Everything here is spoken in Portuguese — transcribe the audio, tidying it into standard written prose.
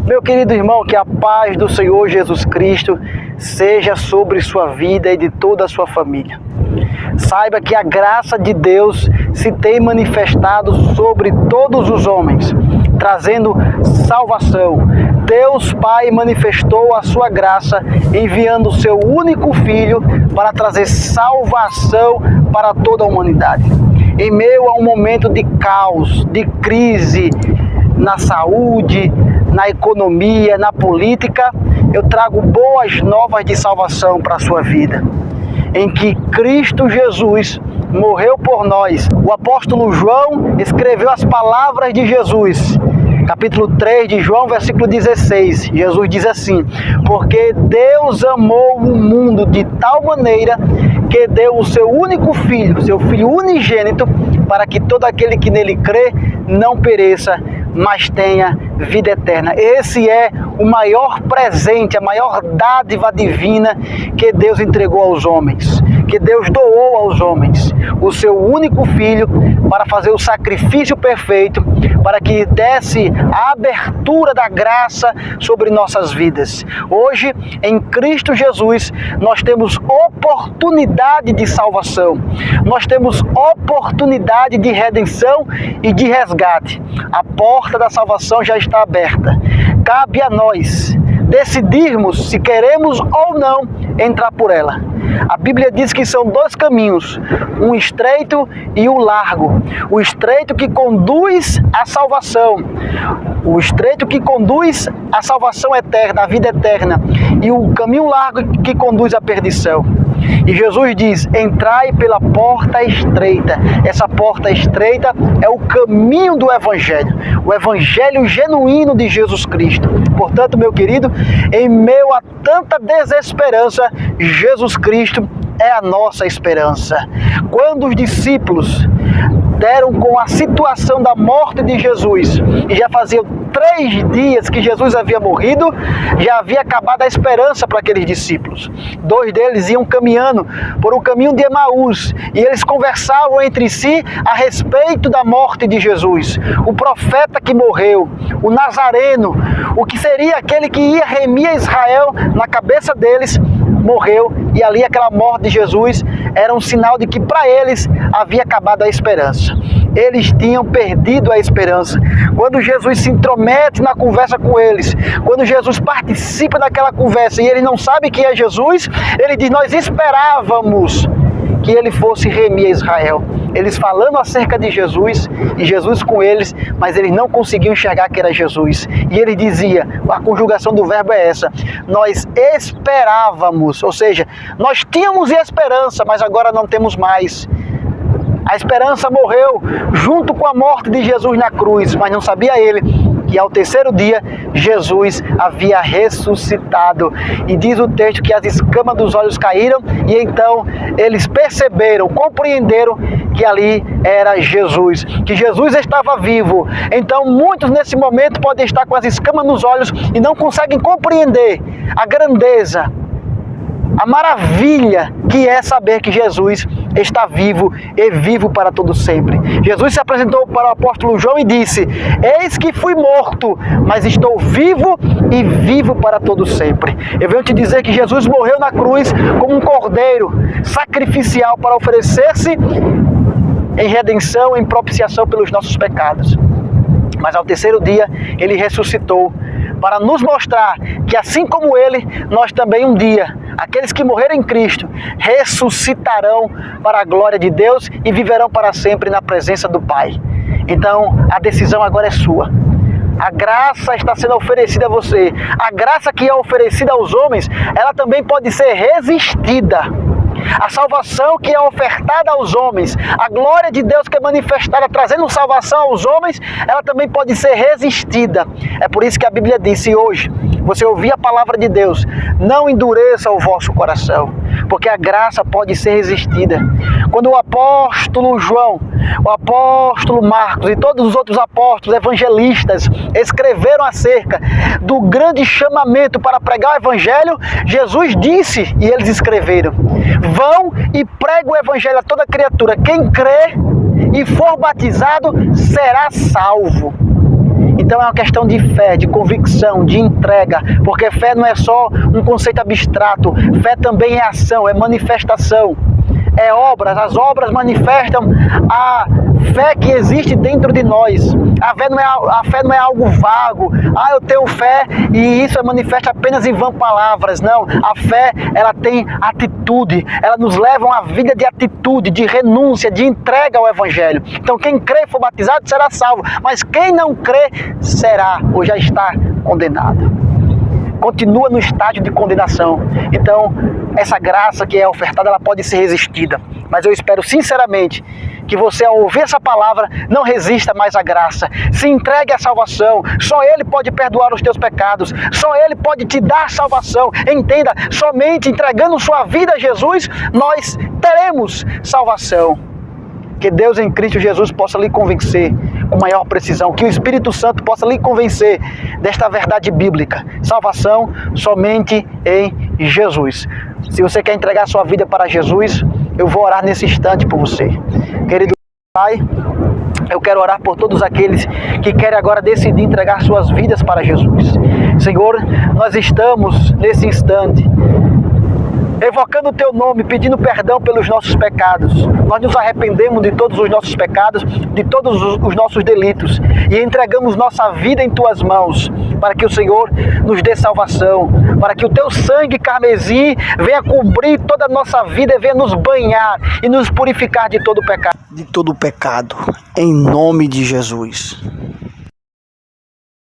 Meu querido irmão, que a paz do Senhor Jesus Cristo seja sobre sua vida e de toda a sua família. Saiba que a graça de Deus se tem manifestado sobre todos os homens, trazendo salvação. Deus Pai manifestou a sua graça, enviando o seu único Filho para trazer salvação para toda a humanidade. Em meio a um momento de caos, de crise na saúde, na economia, na política, eu trago boas novas de salvação para a sua vida, em que Cristo Jesus morreu por nós. O apóstolo João escreveu as palavras de Jesus, capítulo 3 de João, versículo 16. Jesus diz assim: porque Deus amou o mundo de tal maneira que deu o seu único Filho, seu Filho unigênito, para que todo aquele que nele crê não pereça, mas tenha vida eterna. Esse é o maior presente, a maior dádiva divina que Deus entregou aos homens, que Deus doou aos homens, o seu único Filho, para fazer o sacrifício perfeito, para que desse a abertura da graça sobre nossas vidas. Hoje, em Cristo Jesus, nós temos oportunidade de salvação, nós temos oportunidade de redenção e de resgate. A porta da salvação já está aberta. Cabe a nós decidirmos se queremos ou não entrar por ela. A Bíblia diz que são dois caminhos, um estreito e um largo. O estreito que conduz à salvação, o estreito que conduz à salvação eterna, à vida eterna, e o caminho largo que conduz à perdição. E Jesus diz: entrai pela porta estreita. Essa porta estreita é o caminho do Evangelho, o Evangelho genuíno de Jesus Cristo. Portanto, meu querido, em meio a tanta desesperança, Jesus Cristo é a nossa esperança. Quando os discípulos deram com a situação da morte de Jesus, e já faziam 3 dias que Jesus havia morrido, já havia acabado a esperança para aqueles discípulos. 2 deles iam caminhando por um caminho de Emaús, e eles conversavam entre si a respeito da morte de Jesus. O profeta que morreu, o Nazareno, o que seria aquele que ia remir a Israel, na cabeça deles, morreu, e ali aquela morte de Jesus era um sinal de que para eles havia acabado a esperança. Eles tinham perdido a esperança. Quando Jesus se intromete na conversa com eles, quando Jesus participa daquela conversa e eles não sabem quem é Jesus, ele diz: nós esperávamos que ele fosse remir a Israel. Eles falando acerca de Jesus, e Jesus com eles, mas eles não conseguiam enxergar que era Jesus. E ele dizia, a conjugação do verbo é essa: nós esperávamos, ou seja, nós tínhamos esperança, mas agora não temos mais. A esperança morreu junto com a morte de Jesus na cruz, mas não sabia ele que ao 3º dia Jesus havia ressuscitado. E diz o texto que as escamas dos olhos caíram, e então eles perceberam, compreenderam que ali era Jesus, que Jesus estava vivo. Então muitos nesse momento podem estar com as escamas nos olhos e não conseguem compreender a grandeza, a maravilha que é saber que Jesus está vivo e vivo para todo sempre. Jesus se apresentou para o apóstolo João e disse: eis que fui morto, mas estou vivo e vivo para todo sempre. Eu venho te dizer que Jesus morreu na cruz como um cordeiro sacrificial para oferecer-se em redenção, em propiciação pelos nossos pecados. Mas ao 3º dia ele ressuscitou para nos mostrar que assim como ele, nós também um dia, aqueles que morreram em Cristo, ressuscitarão para a glória de Deus e viverão para sempre na presença do Pai. Então a decisão agora é sua. A graça está sendo oferecida a você. A graça que é oferecida aos homens, ela também pode ser resistida. A salvação que é ofertada aos homens, a glória de Deus que é manifestada trazendo salvação aos homens, ela também pode ser resistida. É por isso que a Bíblia disse hoje: você ouvir a palavra de Deus, não endureça o vosso coração, porque a graça pode ser resistida. Quando o apóstolo João, o apóstolo Marcos e todos os outros apóstolos evangelistas escreveram acerca do grande chamamento para pregar o evangelho, Jesus disse, e eles escreveram: vão e pregue o evangelho a toda criatura. Quem crê e for batizado será salvo. Então é uma questão de fé, de convicção, de entrega, porque fé não é só um conceito abstrato, fé também é ação, é manifestação, é obras. As obras manifestam a fé que existe dentro de nós. A fé não é algo vago. Eu tenho fé e isso é manifesta apenas em vãs palavras. Não, a fé, ela tem atitude, ela nos leva a uma vida de atitude, de renúncia, de entrega ao Evangelho. Então quem crê e for batizado será salvo, mas quem não crê será ou já está condenado. Continua no estágio de condenação. Então, essa graça que é ofertada, ela pode ser resistida. Mas eu espero sinceramente que você, ao ouvir essa palavra, não resista mais à graça. Se entregue à salvação. Só Ele pode perdoar os teus pecados. Só Ele pode te dar salvação. Entenda, somente entregando sua vida a Jesus, nós teremos salvação. Que Deus em Cristo Jesus possa lhe convencer com maior precisão, que o Espírito Santo possa lhe convencer desta verdade bíblica. Salvação somente em Jesus. Se você quer entregar sua vida para Jesus, eu vou orar nesse instante por você. Querido Pai, eu quero orar por todos aqueles que querem agora decidir entregar suas vidas para Jesus. Senhor, nós estamos nesse instante evocando o Teu nome, pedindo perdão pelos nossos pecados. Nós nos arrependemos de todos os nossos pecados, de todos os nossos delitos e entregamos nossa vida em Tuas mãos, para que o Senhor nos dê salvação, para que o Teu sangue carmesim venha cobrir toda a nossa vida e venha nos banhar e nos purificar de todo o pecado. De todo o pecado, em nome de Jesus.